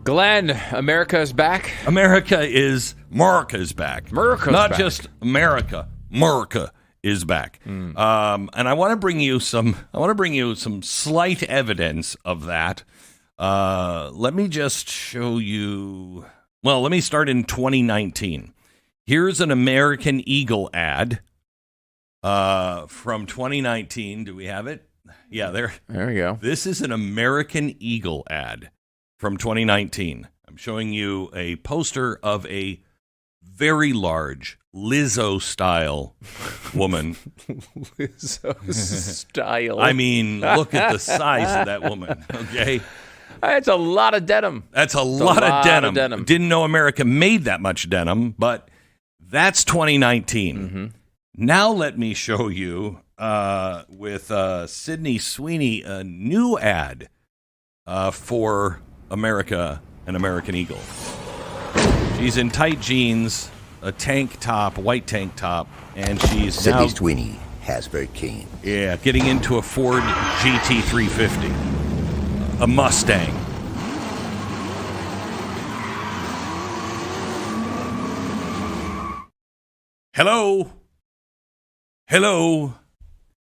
Glenn, America is back. America is back. America's Not back. just America. America is back. And I want to bring you some slight evidence of that. Let me just show you. Well, let me start in 2019. Here's an American Eagle ad from 2019. Do we have it? Yeah, there we go. This is an American Eagle ad from 2019. I'm showing you a poster of a very large Lizzo-style woman. Lizzo-style. I mean, look at the size of that woman, okay? That's a lot of denim. That's a lot of denim. Didn't know America made that much denim, but that's 2019. Mm-hmm. Now let me show you with Sidney Sweeney a new ad for America and American Eagle. She's in tight jeans, a tank top, white tank top, and she's Sidney Sweeney has very keen. Yeah, getting into a Ford GT350, a Mustang. Hello.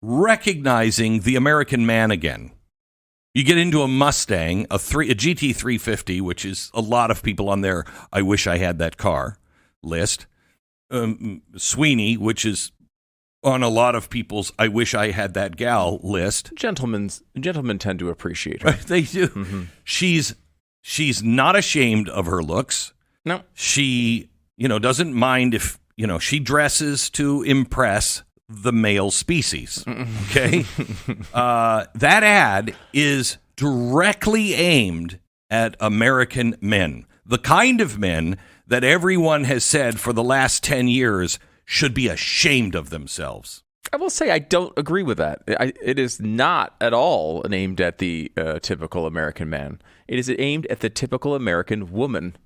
Recognizing the American man again. You get into a Mustang, a GT350, which is a lot of people on their I wish I had that car list. Sweeney, which is on a lot of people's I wish I had that gal list. Gentlemen tend to appreciate her. They do. Mm-hmm. She's not ashamed of her looks. No. She, doesn't mind if, she dresses to impress the male species. Okay? That ad is directly aimed at American men. The kind of men that everyone has said for the last 10 years should be ashamed of themselves. I will say I don't agree with that. It is not at all aimed at the typical American man. It is aimed at the typical American woman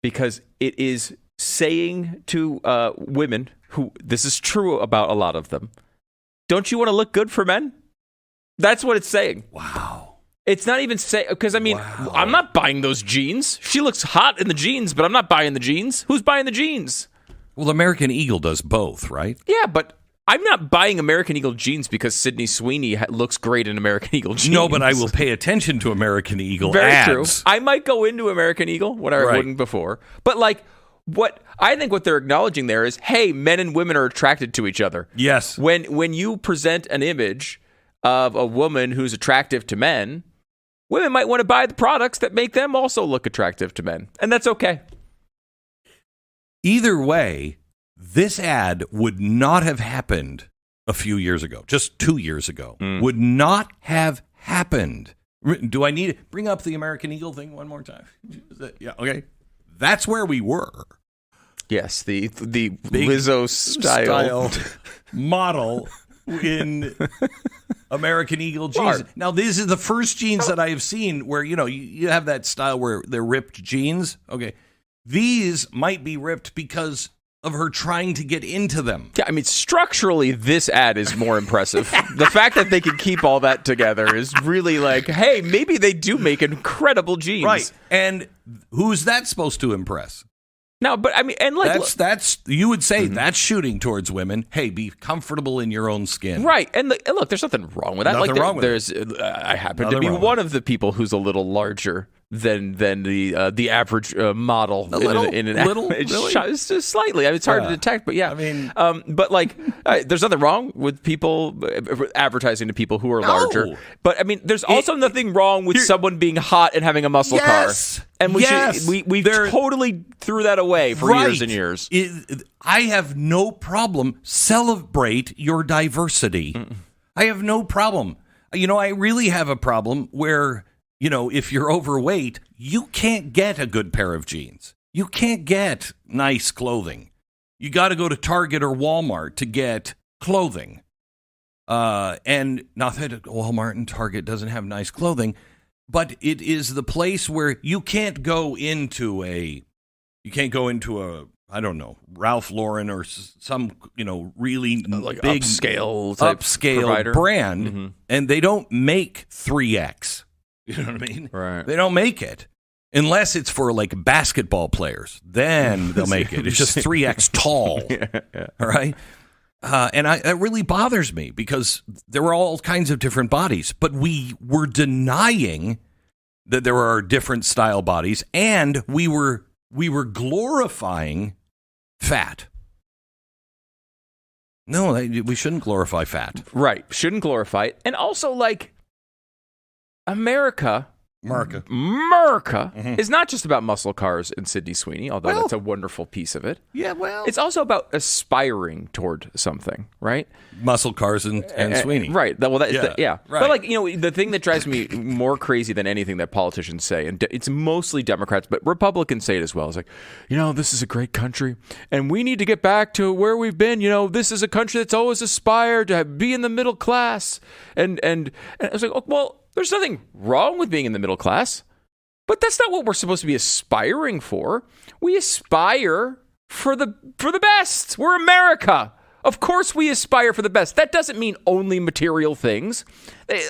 because it is saying to women who, this is true about a lot of them, don't you want to look good for men? That's what it's saying. Wow. It's not even saying, because wow. I'm not buying those jeans. She looks hot in the jeans, but I'm not buying the jeans. Who's buying the jeans? Well, American Eagle does both, right? Yeah, but I'm not buying American Eagle jeans because Sidney Sweeney looks great in American Eagle jeans. No, but I will pay attention to American Eagle Very ads. True. I might go into American Eagle when I wouldn't before. But what they're acknowledging there is, hey, men and women are attracted to each other. Yes. When you present an image of a woman who's attractive to men, women might want to buy the products that make them also look attractive to men. And that's okay. Either way, this ad would not have happened a few years ago, just 2 years ago. Would not have happened. Do I need to bring up the American Eagle thing one more time? Yeah, okay. That's where we were. Yes, the Lizzo style model in American Eagle jeans. Now, this is the first jeans that I have seen where, you have that style where they're ripped jeans. Okay. These might be ripped because of her trying to get into them. Yeah, structurally, this ad is more impressive. The fact that they can keep all that together is really hey, maybe they do make incredible jeans. Right. And who's that supposed to impress? No, but that's you would say that's shooting towards women. Hey, be comfortable in your own skin. Right. And look, there's nothing wrong with that. Nothing wrong with it. I happen to be one of the people who's a little larger than the average model. It's just slightly. It's hard to detect, but yeah. There's nothing wrong with people advertising to people who are larger. But there's also nothing wrong with someone being hot and having a muscle car. And we totally threw that away for years and years. I have no problem. Celebrate your diversity. I have no problem. I really have a problem where, if you're overweight, you can't get a good pair of jeans. You can't get nice clothing. You got to go to Target or Walmart to get clothing. And not that Walmart and Target doesn't have nice clothing, but it is the place where you can't go into a I don't know, Ralph Lauren or some, really big upscale brand, and they don't make 3X. You know what I mean? Right. They don't make it. Unless it's for like basketball players, then they'll make it. It's just 3X tall. All right. And it really bothers me because there were all kinds of different bodies, but we were denying that there are different style bodies, and we were glorifying fat. No, we shouldn't glorify fat. Right. Shouldn't glorify it. And also, like, America is not just about muscle cars and Sidney Sweeney, although that's a wonderful piece of it. Yeah, well. It's also about aspiring toward something, right? Muscle cars and Sweeney. Right. Well, Right. But, like, the thing that drives me more crazy than anything that politicians say, and it's mostly Democrats, but Republicans say it as well, is like, this is a great country, and we need to get back to where we've been. This is a country that's always aspired to be in the middle class. And I was like, oh, well, there's nothing wrong with being in the middle class, but that's not what we're supposed to be aspiring for. We aspire for the best. We're America. Of course we aspire for the best. That doesn't mean only material things.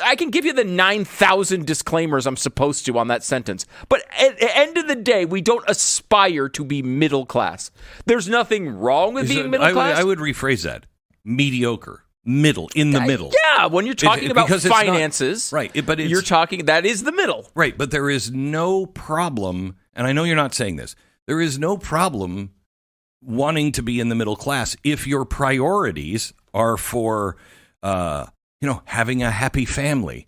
I can give you the 9,000 disclaimers I'm supposed to on that sentence. But at the end of the day, we don't aspire to be middle class. There's nothing wrong with being middle class. I would rephrase that. Mediocre. Middle, in the middle. Yeah, when you're talking about finances, right? But you're talking, that is the middle. Right, but there is no problem, and I know you're not saying this, there is no problem wanting to be in the middle class if your priorities are for, having a happy family,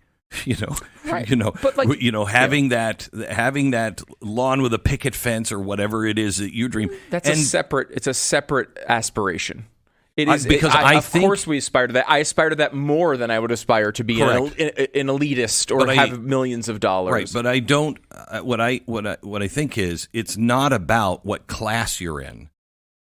right. But like, having that lawn with a picket fence or whatever it is that you dream. It's a separate aspiration. It is because of course we aspire to that. I aspire to that more than I would aspire to be an elitist or have millions of dollars. Right, but I don't. What I think is it's not about what class you're in.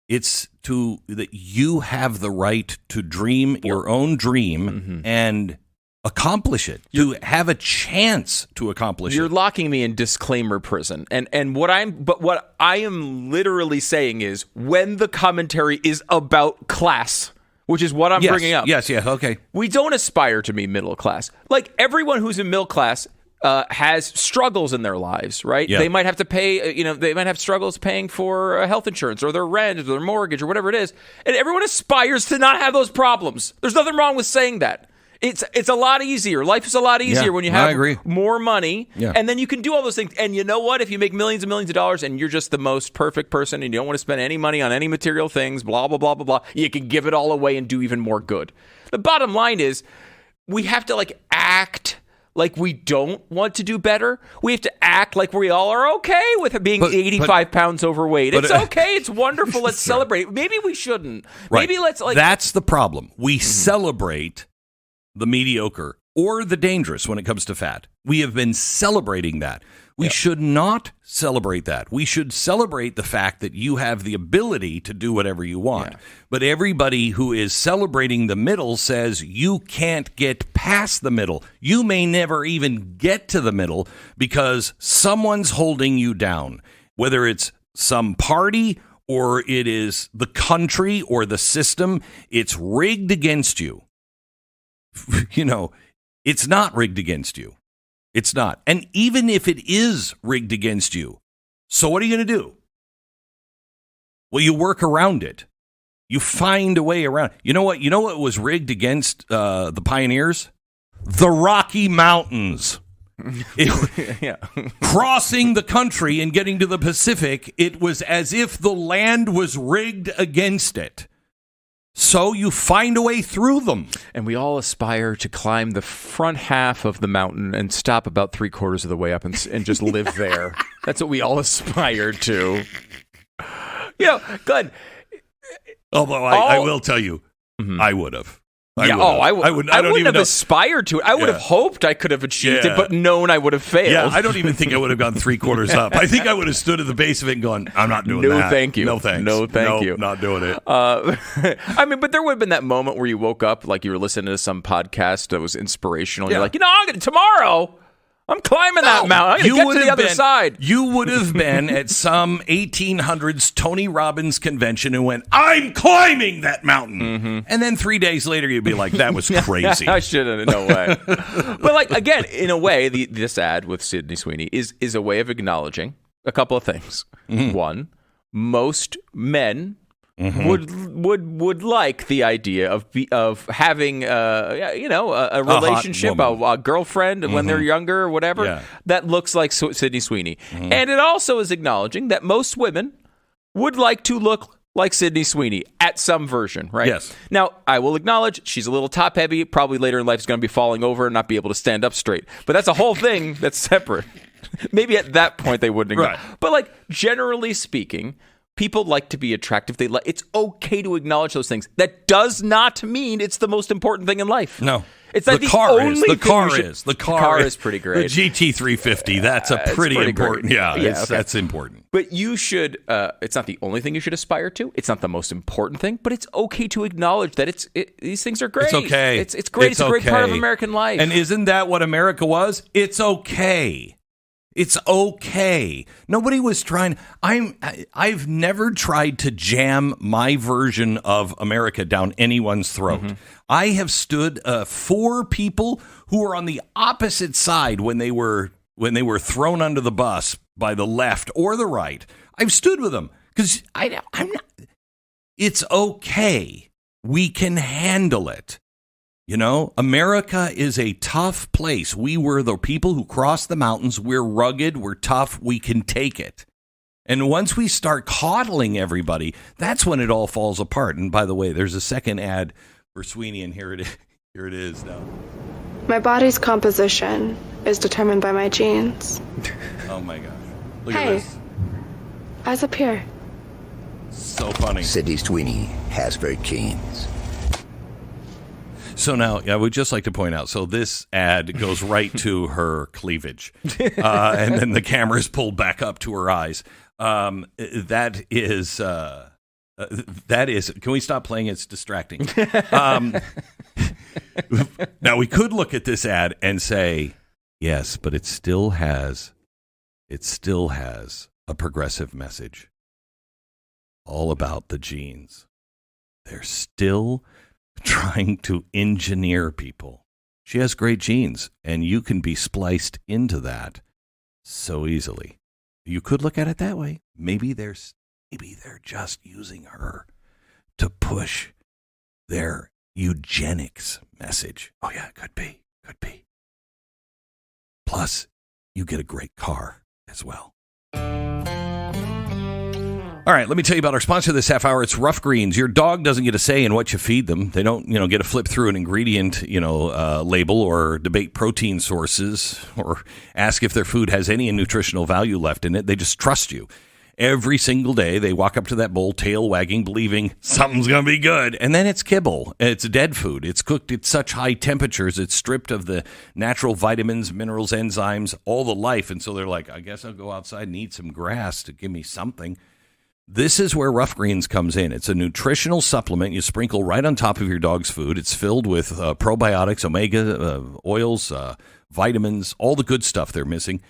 It's that you have the right to dream your own dream and accomplish it. To have a chance to accomplish it. You're locking me in disclaimer prison. And what I am literally saying is when the commentary is about class, which is what I'm bringing up. Yes, okay. We don't aspire to be middle class. Like everyone who's in middle class has struggles in their lives, right? Yep. They might have to pay, they might have struggles paying for health insurance or their rent or their mortgage or whatever it is. And everyone aspires to not have those problems. There's nothing wrong with saying that. It's a lot easier. Life is a lot easier when you have more money, and then you can do all those things. And you know what? If you make millions and millions of dollars and you're just the most perfect person and you don't want to spend any money on any material things, blah, blah, blah, blah, blah, you can give it all away and do even more good. The bottom line is we have to act like we don't want to do better. We have to act like we all are okay with being 85 pounds overweight. It's okay. It's wonderful. Let's celebrate. Maybe we shouldn't. Right. Maybe let's That's the problem. We celebrate the mediocre or the dangerous when it comes to fat. We have been celebrating that. We should not celebrate that. We should celebrate the fact that you have the ability to do whatever you want. Yeah. But everybody who is celebrating the middle says you can't get past the middle. You may never even get to the middle because someone's holding you down, whether it's some party or it is the country or the system. It's rigged against you. It's not rigged against you. It's not. And even if it is rigged against you, so what are you going to do? Well, you work around it. You find a way around. You know what? You know what was rigged against the pioneers? The Rocky Mountains. Crossing the country and getting to the Pacific, it was as if the land was rigged against it. So you find a way through them. And we all aspire to climb the front half of the mountain and stop about 3/4 of the way up and just live there. That's what we all aspire to. Glenn. Although I will tell you, I would have. I wouldn't have aspired to it. I would have hoped I could have achieved it, but known I would have failed. Yeah, I don't even think I would have gone 3/4 up. I think I would have stood at the base of it and gone, I'm not doing that. No, thank you. No, thanks. No, thank you. Not doing it. But there would have been that moment where you woke up, like you were listening to some podcast that was inspirational. You're like, tomorrow I'm climbing that mountain. I'm going to get to the other side. You would have been at some 1800s Tony Robbins convention and went, I'm climbing that mountain. Mm-hmm. And then 3 days later, you'd be like, that was crazy. I shouldn't, no way. But like, again, in a way, this ad with Sidney Sweeney is a way of acknowledging a couple of things. Mm-hmm. One, most men would like the idea of having a relationship, a girlfriend when they're younger or whatever that looks like Sidney Sweeney, and it also is acknowledging that most women would like to look like Sidney Sweeney at some version, right? Yes. Now, I will acknowledge she's a little top heavy. Probably later in life is going to be falling over and not be able to stand up straight. But that's a whole thing that's separate. Maybe at that point they wouldn't. Right. But like generally speaking, people like to be attractive. It's okay to acknowledge those things. That does not mean it's the most important thing in life. No. It's like the car is. The car is pretty great. The GT350, that's a pretty important. Great. Yeah, that's important. But you should, it's not the only thing you should aspire to. It's not the most important thing, but it's okay to acknowledge that these things are great. It's okay. It's great. It's a great part of American life. And isn't that what America was? It's okay. It's okay. Nobody was trying. I've never tried to jam my version of America down anyone's throat. Mm-hmm. I have stood for people who were on the opposite side when they were thrown under the bus by the left or the right. I've stood with them because I'm not. It's okay. We can handle it. You know, America is a tough place. We were the people who crossed the mountains. We're rugged. We're tough. We can take it. And once we start coddling everybody, that's when it all falls apart. And by the way, there's a second ad for Sweeney, and here it is now. My body's composition is determined by my genes. Oh, my gosh. Look at this. Eyes up here. So funny. Sidney Sweeney has very keens. So now, I would just like to point out, so this ad goes right to her cleavage, and then the camera is pulled back up to her eyes. That is, can we stop playing? It's distracting. Now, we could look at this ad and say, yes, but it still has a progressive message all about the genes. They're still trying to engineer people. She has great genes, and you can be spliced into that so easily. You could look at it that way. Maybe they're just using her to push their eugenics message. Oh yeah, could be. Plus, you get a great car as well. All right, let me tell you about our sponsor this half hour. It's Rough Greens. Your dog doesn't get a say in what you feed them. They don't, get to flip through an ingredient, label or debate protein sources or ask if their food has any nutritional value left in it. They just trust you. Every single day, they walk up to that bowl, tail wagging, believing something's going to be good. And then it's kibble. It's dead food. It's cooked at such high temperatures. It's stripped of the natural vitamins, minerals, enzymes, all the life. And so they're like, I guess I'll go outside and eat some grass to give me something. This is where Rough Greens comes in. It's a nutritional supplement you sprinkle right on top of your dog's food. It's filled with probiotics, omega oils, vitamins, all the good stuff they're missing.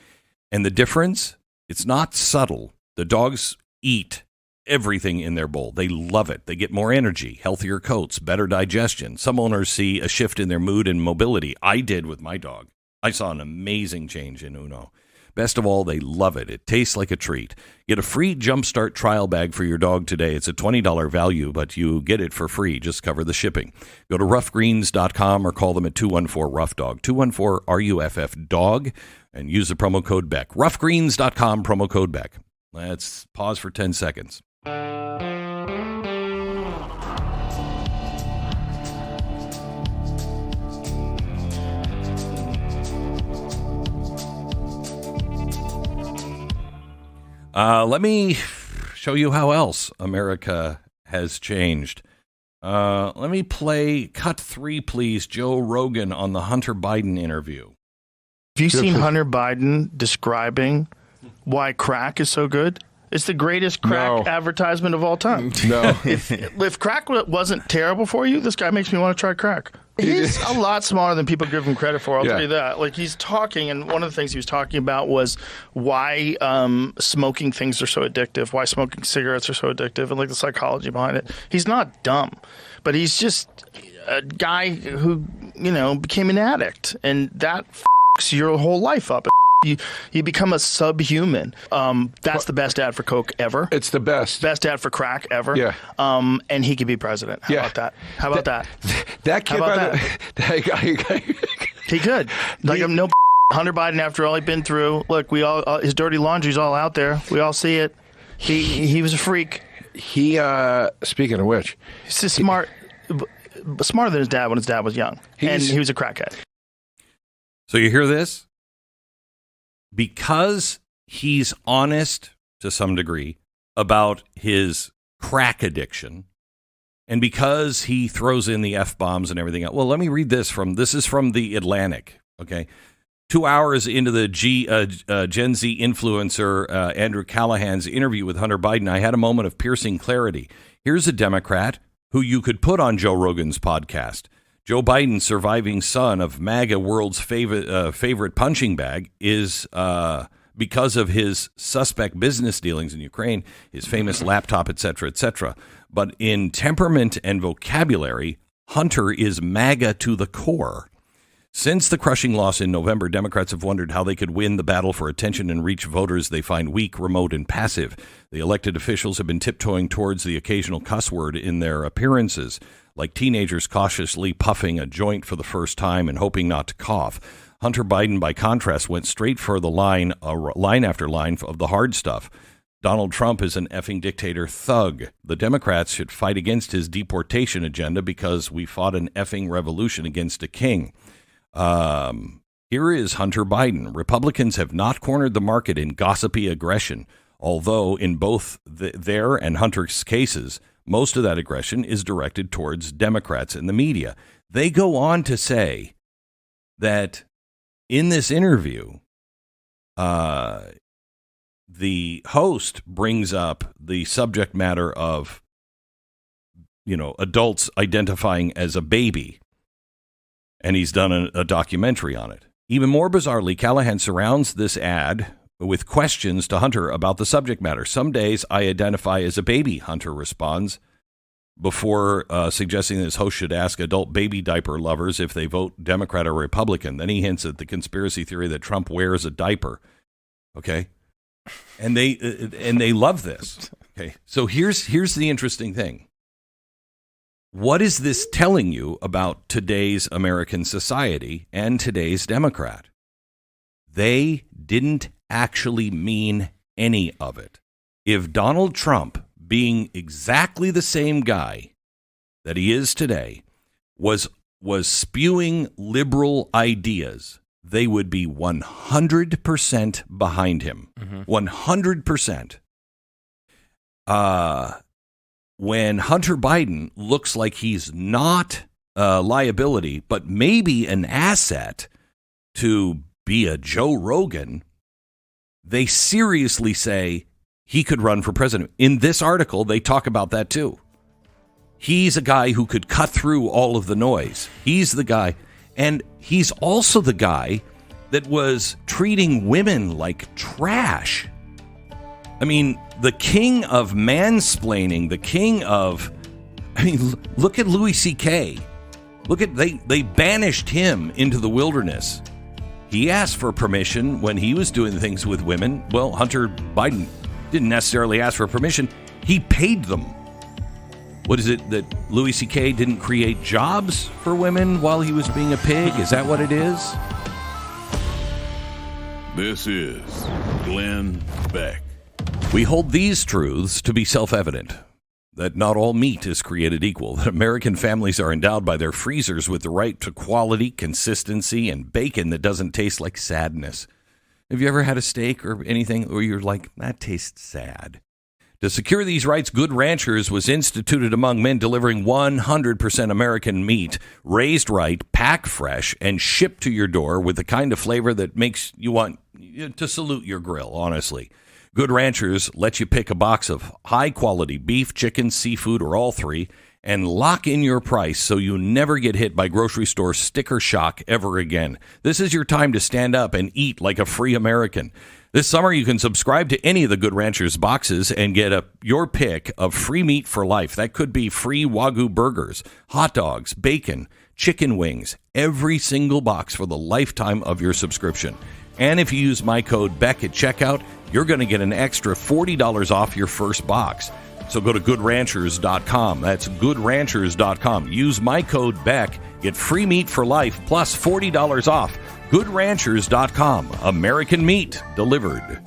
And the difference, it's not subtle. The dogs eat everything in their bowl. They love it. They get more energy, healthier coats, better digestion. Some owners see a shift in their mood and mobility. I did with my dog. I saw an amazing change in Uno. Best of all, they love it. It tastes like a treat. Get a free Jumpstart trial bag for your dog today. It's a $20 value, but you get it for free. Just cover the shipping. Go to roughgreens.com or call them at 214-ROUGH-DOG, 214-RUFF-DOG, and use the promo code Beck. Roughgreens.com, promo code Beck. Let's pause for 10 seconds. Let me show you how else America has changed. Let me play cut 3, please. Joe Rogan on the Hunter Biden interview. Have you seen Hunter Biden describing why crack is so good? It's the greatest crack advertisement of all time. No. If crack wasn't terrible for you, this guy makes me want to try crack. He's a lot smarter than people give him credit for. I'll tell you that. Like, he's talking, and one of the things he was talking about was why smoking things are so addictive, why smoking cigarettes are so addictive, and like the psychology behind it. He's not dumb, but he's just a guy who, became an addict, and that f***s your whole life up. You become a subhuman. That's the best ad for Coke ever. It's the best. Best ad for crack ever. Yeah. And he could be president. How about that? How about that? That kid, he could. Like, no Hunter Biden, after all he'd been through. Look, we all his dirty laundry's all out there. We all see it. He was a freak. He speaking of which, he's just smarter than his dad when his dad was young, and he was a crackhead. So you hear this? Because he's honest to some degree about his crack addiction, and because he throws in the F-bombs and everything else. Well, let me read this is from The Atlantic, okay? 2 hours into the Gen Z influencer Andrew Callahan's interview with Hunter Biden, I had a moment of piercing clarity. Here's a Democrat who you could put on Joe Rogan's podcast. Joe Biden, surviving son of MAGA world's favorite punching bag, is because of his suspect business dealings in Ukraine, his famous laptop, etc., etc. But in temperament and vocabulary, Hunter is MAGA to the core. Since the crushing loss in November, Democrats have wondered how they could win the battle for attention and reach voters they find weak, remote, and passive. The elected officials have been tiptoeing towards the occasional cuss word in their appearances, like teenagers cautiously puffing a joint for the first time and hoping not to cough. Hunter Biden, by contrast, went straight for the line after line of the hard stuff. Donald Trump is an effing dictator thug. The Democrats should fight against his deportation agenda because we fought an effing revolution against a king. Here is Hunter Biden. Republicans have not cornered the market in gossipy aggression, although in both their and Hunter's cases, most of that aggression is directed towards Democrats and the media. They go on to say that in this interview, the host brings up the subject matter of, adults identifying as a baby, and he's done a documentary on it. Even more bizarrely, Callahan surrounds this ad with questions to Hunter about the subject matter. Some days I identify as a baby, Hunter responds, before suggesting that his host should ask adult baby diaper lovers if they vote Democrat or Republican. Then he hints at the conspiracy theory that Trump wears a diaper. Okay? And they love this. Okay. So here's the interesting thing. What is this telling you about today's American society and today's Democrat? They didn't actually mean any of it. If Donald Trump, being exactly the same guy that he is today, was spewing liberal ideas, they would be 100% behind him. 100%. When Hunter Biden looks like he's not a liability, but maybe an asset to be a Joe Rogan, they seriously say he could run for president. In this article, they talk about that too. He's a guy who could cut through all of the noise. He's the guy. And he's also the guy that was treating women like trash. I mean, the king of mansplaining, look at Louis C.K. They banished him into the wilderness. He asked for permission when he was doing things with women. Well, Hunter Biden didn't necessarily ask for permission. He paid them. What is it that Louis C.K. didn't create jobs for women while he was being a pig? Is that what it is? This is Glenn Beck. We hold these truths to be self-evident, that not all meat is created equal, that American families are endowed by their freezers with the right to quality, consistency, and bacon that doesn't taste like sadness. Have you ever had a steak or anything where you're like, that tastes sad? To secure these rights, Good Ranchers was instituted among men delivering 100% American meat, raised right, packed fresh, and shipped to your door with the kind of flavor that makes you want to salute your grill, honestly. Good Ranchers lets you pick a box of high-quality beef, chicken, seafood, or all three, and lock in your price so you never get hit by grocery store sticker shock ever again. This is your time to stand up and eat like a free American. This summer, you can subscribe to any of the Good Ranchers boxes and get your pick of free meat for life. That could be free Wagyu burgers, hot dogs, bacon, chicken wings, every single box for the lifetime of your subscription. And if you use my code BECK at checkout, you're going to get an extra $40 off your first box. So go to goodranchers.com. That's goodranchers.com. Use my code BECK. Get free meat for life plus $40 off. Goodranchers.com. American meat delivered.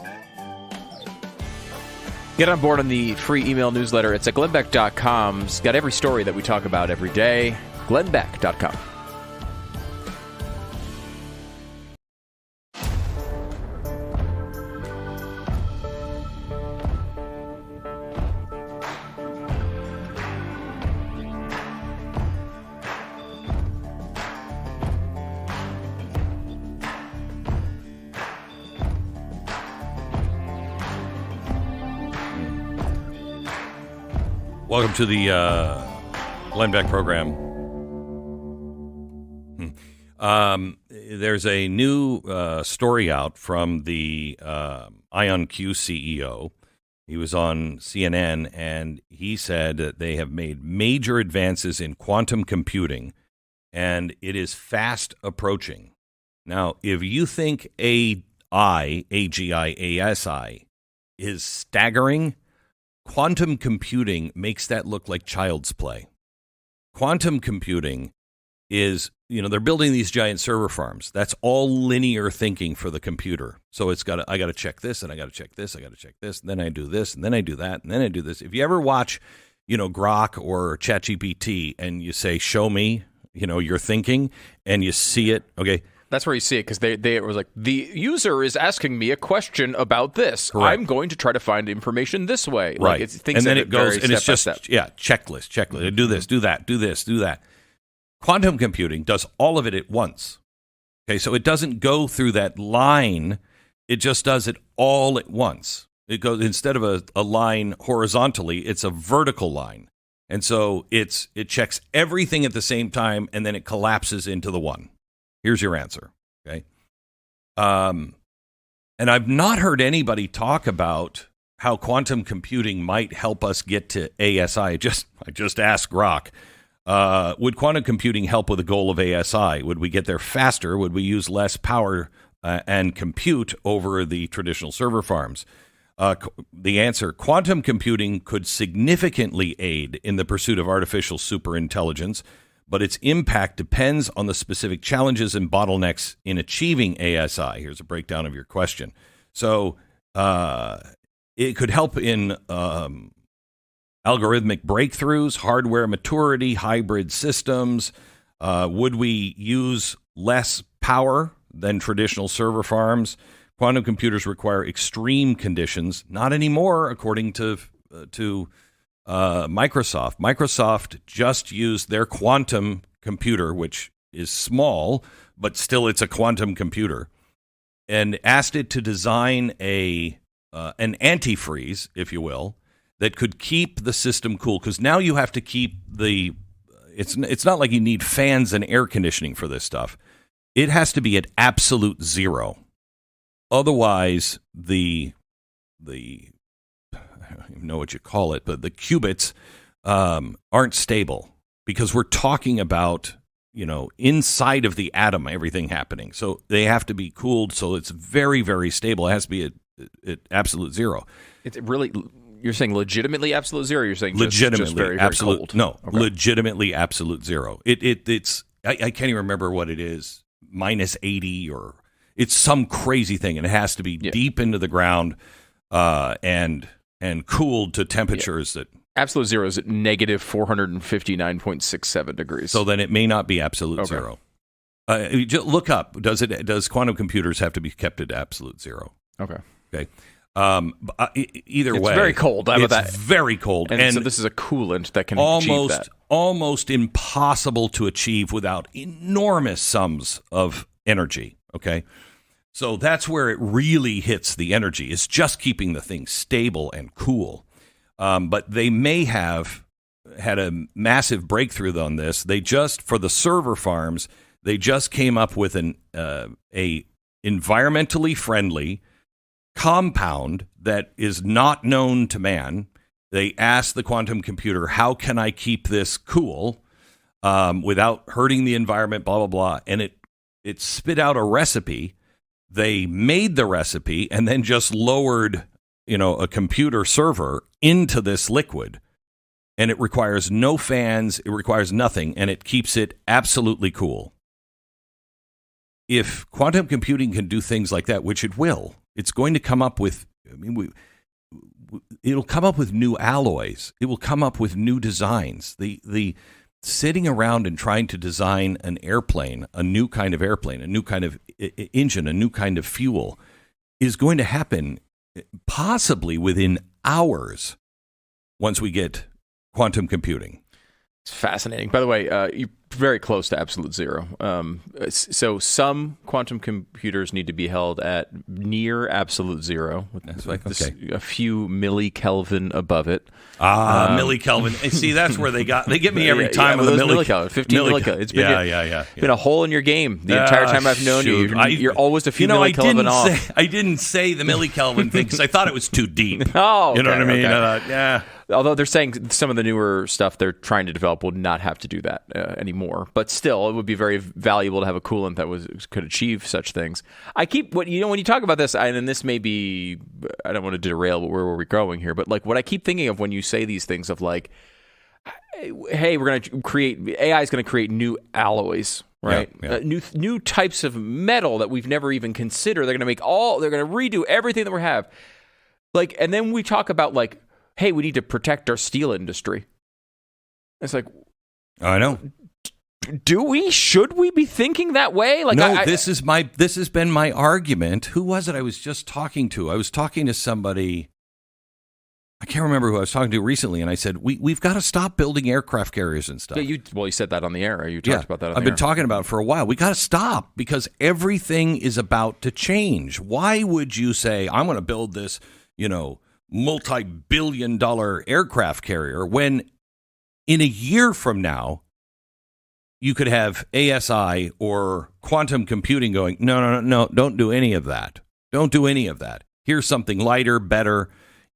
Get on board on the free email newsletter. It's at glennbeck.com. It's got every story that we talk about every day. glennbeck.com. Welcome to the Glenn Beck program. There's a new story out from the IonQ CEO. He was on CNN, and he said that they have made major advances in quantum computing, and it is fast approaching. Now, if you think AI, AGI, is staggering, quantum computing makes that look like child's play. Quantum computing is, they're building these giant server farms. That's all linear thinking for the computer. So I got to check this, and I got to check this, I got to check this, and then I do this, and then I do that, and then I do this. If you ever watch, Grok or ChatGPT, and you say, show me, your thinking, and you see it, okay. That's where you see it, because they was like, the user is asking me a question about this. Correct. I'm going to try to find information this way. Right. Like, and then it goes, and it's just, checklist. Do this, do that, do this, do that. Quantum computing does all of it at once. Okay, so it doesn't go through that line. It just does it all at once. It goes, instead of a line horizontally, it's a vertical line. And so it checks everything at the same time, and then it collapses into the one. Here's your answer, okay? And I've not heard anybody talk about how quantum computing might help us get to ASI. I just asked Grok, would quantum computing help with the goal of ASI? Would we get there faster? Would we use less power and compute over the traditional server farms? The answer, quantum computing could significantly aid in the pursuit of artificial superintelligence, but its impact depends on the specific challenges and bottlenecks in achieving ASI. Here's a breakdown of your question. So it could help in algorithmic breakthroughs, hardware maturity, hybrid systems. Would we use less power than traditional server farms? Quantum computers require extreme conditions. Not anymore, according to Microsoft. Microsoft just used their quantum computer, which is small, but still it's a quantum computer, and asked it to design an antifreeze, if you will, that could keep the system cool. Because now you have to keep it's not like you need fans and air conditioning for this stuff. It has to be at absolute zero. Otherwise, the I don't even know what you call it, but the qubits aren't stable, because we're talking about, inside of the atom, everything happening. So they have to be cooled so it's very, very stable. It has to be at absolute zero. It's really, you're saying legitimately absolute zero? Or you're saying legitimately just very, absolute, very cold? No, okay. Legitimately absolute zero. It's I can't even remember what it is, -80 or it's some crazy thing, and it has to be deep into the ground and cooled to temperatures that... Absolute zero is at negative 459.67 degrees. So then it may not be absolute zero. Just look up. Does quantum computers have to be kept at absolute zero? Okay. Either way, it's very cold. It's very cold, and so this is a coolant that can achieve that. Almost impossible to achieve without enormous sums of energy. Okay, so that's where it really hits the energy. It's just keeping the thing stable and cool. But they may have had a massive breakthrough on this. They just, for the server farms, they just came up with a environmentally friendly compound that is not known to man. They asked the quantum computer, how can I keep this cool without hurting the environment, blah, blah, blah. And it spit out a recipe. They made the recipe and then just lowered, a computer server into this liquid. And it requires no fans. It requires nothing. And it keeps it absolutely cool. If quantum computing can do things like that, which it will, it's going to come up with, it'll come up with new alloys. It will come up with new designs. The sitting around and trying to design an airplane, a new kind of airplane, a new kind of engine, a new kind of fuel, is going to happen possibly within hours once we get quantum computing. It's fascinating. By the way, you're very close to absolute zero. So some quantum computers need to be held at near absolute zero, with a few millikelvin above it. Millikelvin. See, that's where they get me every time with the millikelvin. 15 millikelvin. It's been been a hole in your game the entire time I've known you. You're always a few millikelvin off. I didn't say the millikelvin thing because I thought it was too deep. Oh, you know what I mean? Okay. Although they're saying some of the newer stuff they're trying to develop will not have to do that anymore, but still, it would be very valuable to have a coolant that could achieve such things. I keep when you talk about this, and this may be, I don't want to derail where we're going here, but like what I keep thinking of when you say these things of like, hey, we're going to create AI is going to create new alloys. Right, new types of metal that we've never even considered. They're going to redo everything that we have. Like, and then we talk about like, hey, we need to protect our steel industry. It's like, I know. Do we? Should we be thinking that way? Like, no, this has been my argument. Who was it I was just talking to? I was talking to somebody. I can't remember who I was talking to recently, and I said, we've got to stop building aircraft carriers and stuff. Yeah, you said that on the air. You talked about that on the air. I've been talking about it for a while. We got to stop because everything is about to change. Why would you say, I'm going to build this, multi-billion-dollar aircraft carrier when in a year from now, you could have ASI or quantum computing going, no, don't do any of that. Don't do any of that. Here's something lighter, better,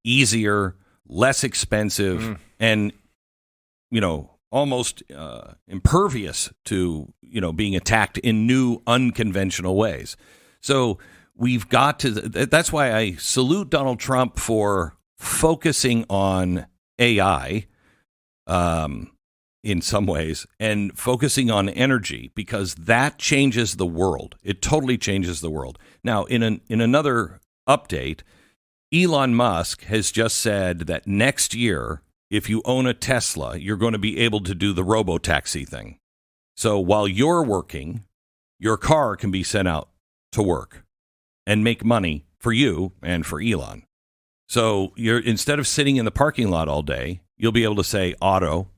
easier, less expensive, and, almost impervious to, being attacked in new, unconventional ways. So we've got to, that's why I salute Donald Trump for focusing on AI in some ways and focusing on energy because that changes the world. It totally changes the world. Now, in another update, Elon Musk has just said that next year, if you own a Tesla, you're going to be able to do the robo-taxi thing. So while you're working, your car can be sent out to work and make money for you and for Elon. So instead of sitting in the parking lot all day, you'll be able to say auto,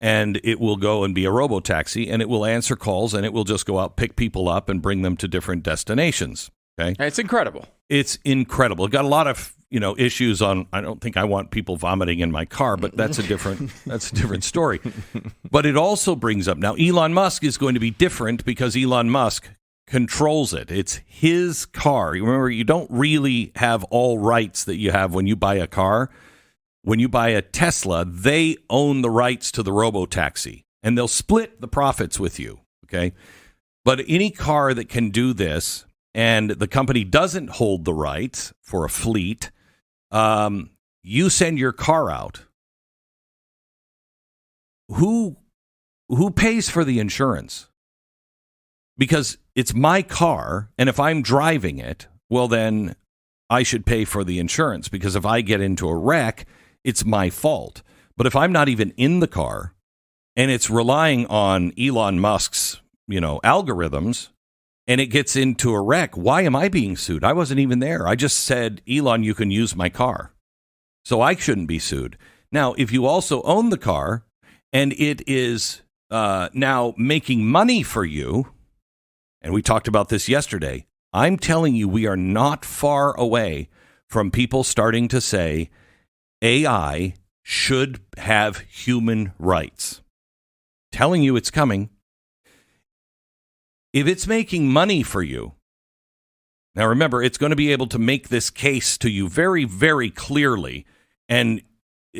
and it will go and be a robo-taxi, and it will answer calls, and it will just go out, pick people up, and bring them to different destinations. Okay, it's incredible. It's incredible. It got a lot of issues on. I don't think I want people vomiting in my car, but that's a different story. But it also brings up now. Elon Musk is going to be different because Elon Musk controls it. It's his car. You remember, you don't really have all rights that you have when you buy a car. When you buy a Tesla, they own the rights to the robo-taxi, and they'll split the profits with you, okay? But any car that can do this, and the company doesn't hold the rights for a fleet, you send your car out. Who pays for the insurance? Because it's my car, and if I'm driving it, well, then I should pay for the insurance, because if I get into a wreck, it's my fault. But if I'm not even in the car, and it's relying on Elon Musk's, algorithms, and it gets into a wreck, why am I being sued? I wasn't even there. I just said, Elon, you can use my car. So I shouldn't be sued. Now, if you also own the car, and it is now making money for you, and we talked about this yesterday, I'm telling you, we are not far away from people starting to say AI should have human rights. Telling you it's coming. If it's making money for you, now remember, it's going to be able to make this case to you very, very clearly, and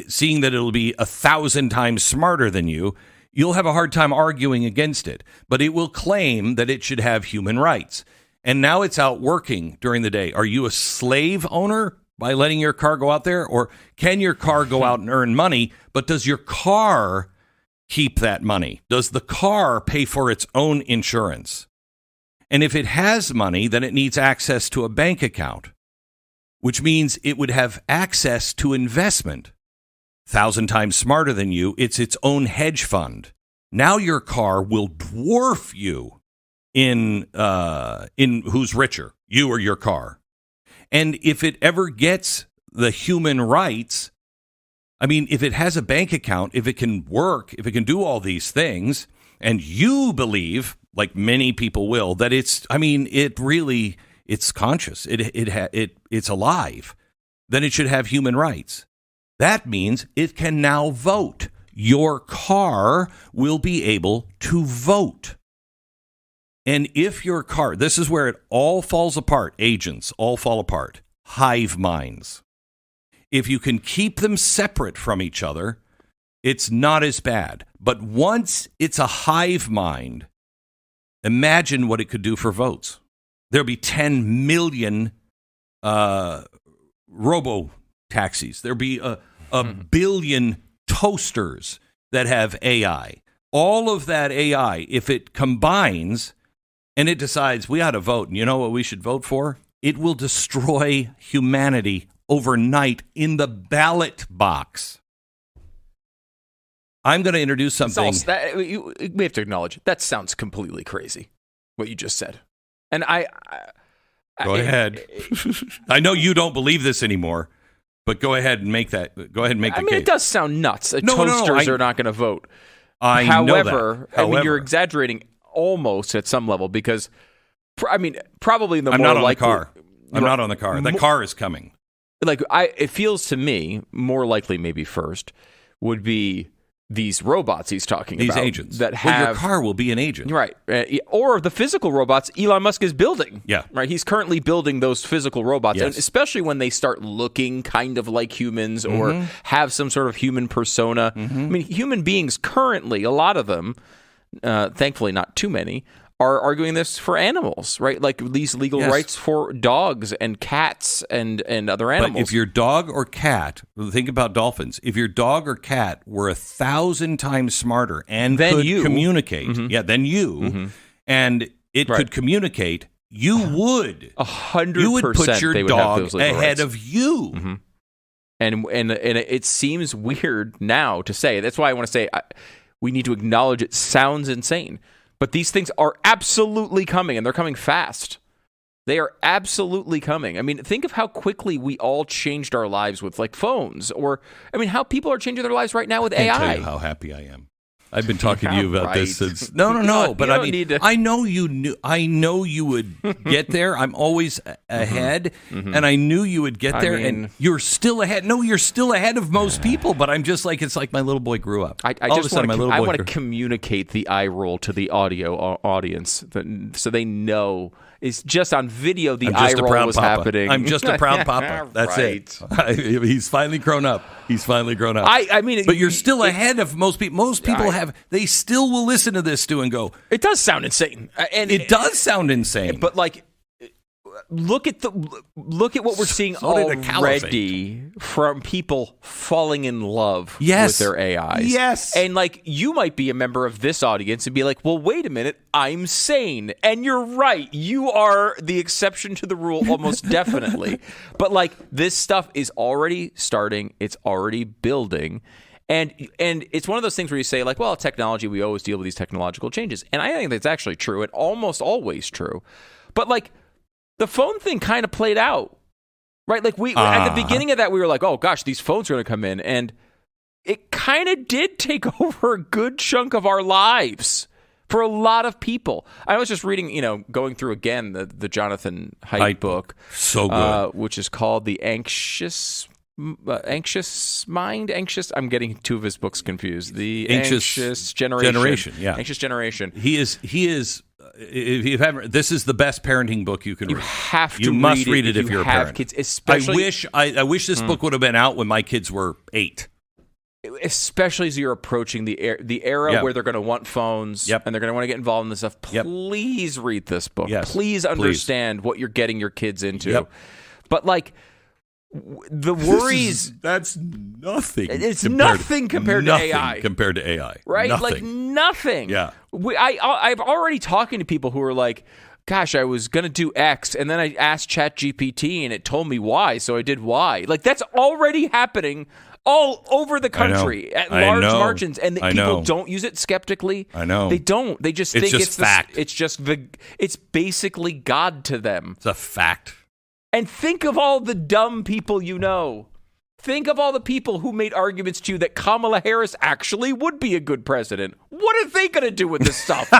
seeing that it'll be 1,000 times smarter than you, you'll have a hard time arguing against it. But it will claim that it should have human rights. And now it's out working during the day. Are you a slave owner by letting your car go out there? Or can your car go out and earn money, but does your car keep that money? Does the car pay for its own insurance? And if it has money, then it needs access to a bank account, which means it would have access to investment. 1,000 times smarter than you, it's its own hedge fund. Now your car will dwarf you in who's richer, you or your car. And if it ever gets the human rights, I mean, if it has a bank account, if it can work, if it can do all these things, and you believe, like many people will, that it's conscious, it's alive, then it should have human rights. That means it can now vote. Your car will be able to vote. And if your car, this is where it all falls apart, agents all fall apart, hive minds. If you can keep them separate from each other, it's not as bad. But once it's a hive mind, imagine what it could do for votes. There'll be 10 million robo-taxis. There'll be a billion toasters that have AI. All of that AI, if it combines and it decides we ought to vote, and you know what we should vote for? It will destroy humanity overnight in the ballot box. I'm going to introduce something. We have to acknowledge, that sounds completely crazy, what you just said. And Go ahead. I know you don't believe this anymore, but go ahead and make that. Go ahead and make the case. It does sound nuts. Toasters are not going to vote. However, you're exaggerating almost at some level because, probably the I'm more not likely. On the car. I'm not on the car. The car is coming. It feels to me more likely, maybe first, would be these robots he's talking about. These agents. Your car will be an agent. Right. Or the physical robots Elon Musk is building. Yeah. Right. He's currently building those physical robots. Yes. And especially when they start looking kind of like humans or have some sort of human persona. Human beings currently, a lot of them, thankfully not too many, are arguing this for animals, right? Like these legal rights for dogs and cats and other animals. But if your dog or cat, think about dolphins, if your dog or cat were 1,000 times smarter and could communicate, then you, and it could communicate, you would 100%. You would put your dog ahead of you. And it seems weird now to say. That's why I want to say we need to acknowledge it sounds insane. But these things are absolutely coming, and they're coming fast. They are absolutely coming. Think of how quickly we all changed our lives with phones, or how people are changing their lives right now with AI. I can't tell you how happy I am. I've been talking to you about this since. No. But I know you knew. I know you would get there. I'm always ahead, and I knew you would get there. And you're still ahead. No, you're still ahead of most people. But I'm just it's like my little boy grew up. I want to communicate the eye roll to the audio audience, so they know. It's just on video. The eye roll was happening. I'm just a proud papa. That's it. He's finally grown up. But you're still ahead of most people. Most people they still will listen to this and go, it does sound insane. And it does sound insane. But look at what we're seeing already from people falling in love with their AIs. Yes. And you might be a member of this audience and be like, well, wait a minute, I'm sane. And you're right. You are the exception to the rule almost definitely. But this stuff is already starting. It's already building. And it's one of those things where you say well, technology, we always deal with these technological changes. And I think that's actually true and almost always true. But the phone thing kind of played out, right? At the beginning of that, we were like, oh gosh, these phones are going to come in. And it kind of did take over a good chunk of our lives for a lot of people. I was just reading, going through again the Jonathan Haidt book. So good. Which is called The Anxious Anxious Mind? I'm getting two of his books confused. The Anxious Generation. Yeah. Anxious Generation. He is. If you haven't, this is the best parenting book you can read. You have to. You must read it if you're a parent. Kids, especially. I wish this book would have been out when my kids were 8. Especially as you're approaching the era where they're going to want phones and they're going to want to get involved in this stuff. Please read this book. Yes. Please understand what you're getting your kids into. But like the worries, that's nothing. It's nothing compared to AI. Compared to AI, right? Nothing. Like nothing. Yeah. I've already talking to people who are like, gosh, I was going to do X, and then I asked ChatGPT, and it told me Y, so I did Y. Like, that's already happening all over the country at large margins, and people don't use it skeptically. I know. They don't. They just think it's fact. It's basically God to them. It's a fact. And think of all the dumb people you know. Think of all the people who made arguments to you that Kamala Harris actually would be a good president. What are they going to do with this stuff?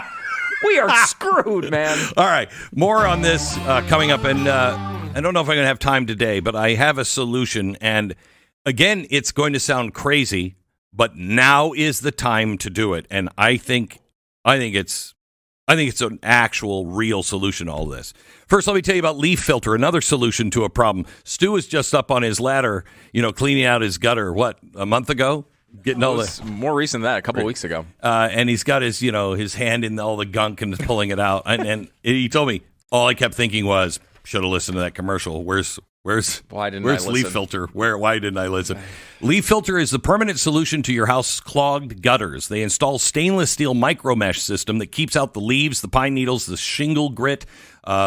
We are screwed, man. All right. More on this coming up. And I don't know if I'm going to have time today, but I have a solution. And again, it's going to sound crazy, but now is the time to do it. And I think it's an actual real solution to all this. First, let me tell you about Leaf Filter, another solution to a problem. Stu is just up on his ladder, cleaning out his gutter, a month ago? Getting all the more recent than that, a couple of weeks ago. And he's got his, his hand in all the gunk and is pulling it out. And he told me, all I kept thinking was, should have listened to that commercial. Where's Leaf Filter? Why didn't I listen? Leaf Filter is the permanent solution to your house clogged gutters. They install stainless steel micro mesh system that keeps out the leaves, the pine needles, the shingle grit,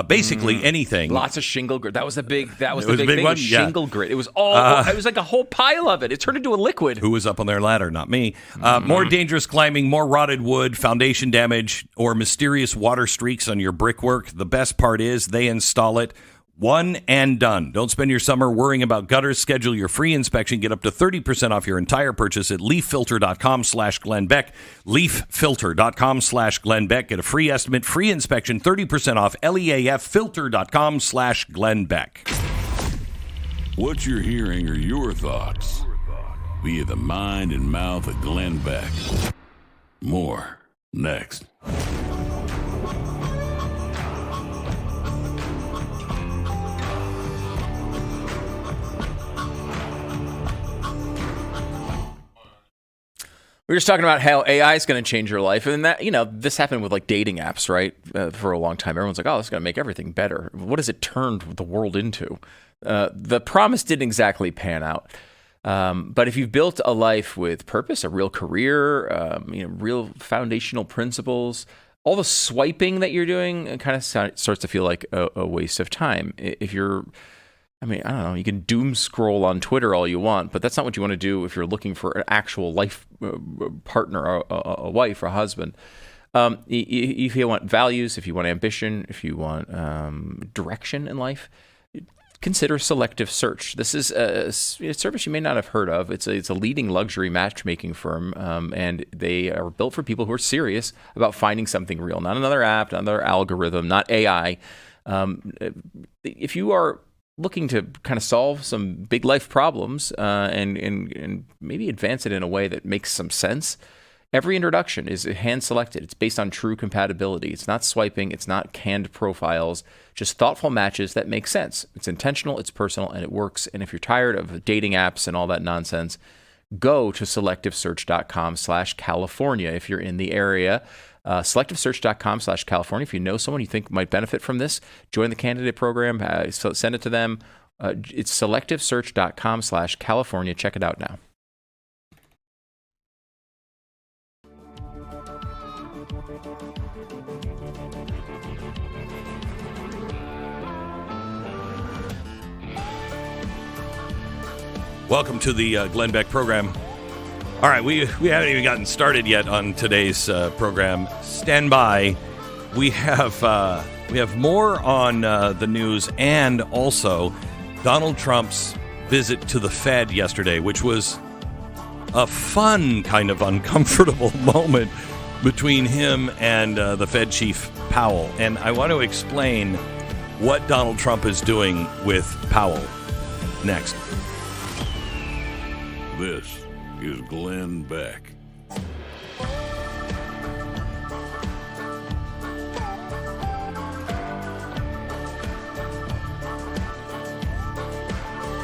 basically anything. Lots of shingle grit. That was the big thing. One? Shingle grit. It was all. It was like a whole pile of it. It turned into a liquid. Who was up on their ladder? Not me. More dangerous climbing, more rotted wood, foundation damage, or mysterious water streaks on your brickwork. The best part is they install it. One and done. Don't spend your summer worrying about gutters. Schedule your free inspection. Get up to 30% off your entire purchase at leaffilter.com/Glenn Beck. Leaffilter.com/Glenn Beck. Get a free estimate, free inspection, 30% off. leaffilter.com/Glenn Beck. What you're hearing are your thoughts via the mind and mouth of Glenn Beck. More next. We were just talking about how AI is going to change your life. And that, this happened with like dating apps, right? For a long time. Everyone's like, oh, this is going to make everything better. What has it turned the world into? The promise didn't exactly pan out. But if you've built a life with purpose, a real career, real foundational principles, all the swiping that you're doing kind of starts to feel like a waste of time. If you're... I don't know, you can doom scroll on Twitter all you want, but that's not what you want to do if you're looking for an actual life partner, a wife or a husband. If you want values, if you want ambition, if you want direction in life, consider Selective Search. This is a service you may not have heard of. It's a leading luxury matchmaking firm, and they are built for people who are serious about finding something real, not another app, not another algorithm, not AI. If you are looking to kind of solve some big life problems and maybe advance it in a way that makes some sense, every introduction is hand-selected. It's based on true compatibility. It's not swiping. It's not canned profiles. Just thoughtful matches that make sense. It's intentional, it's personal, and it works. And if you're tired of dating apps and all that nonsense, go to selectivesearch.com/California if you're in the area. Selectivesearch.com/California. If you know someone you think might benefit from this, join the candidate program. Send it to them. It's selectivesearch.com/California. Check it out now. Welcome to the Glenn Beck program. All right, we haven't even gotten started yet on today's program. Stand by. We have more on the news, and also Donald Trump's visit to the Fed yesterday, which was a fun kind of uncomfortable moment between him and the Fed chief Powell. And I want to explain what Donald Trump is doing with Powell next. This is Glenn Beck.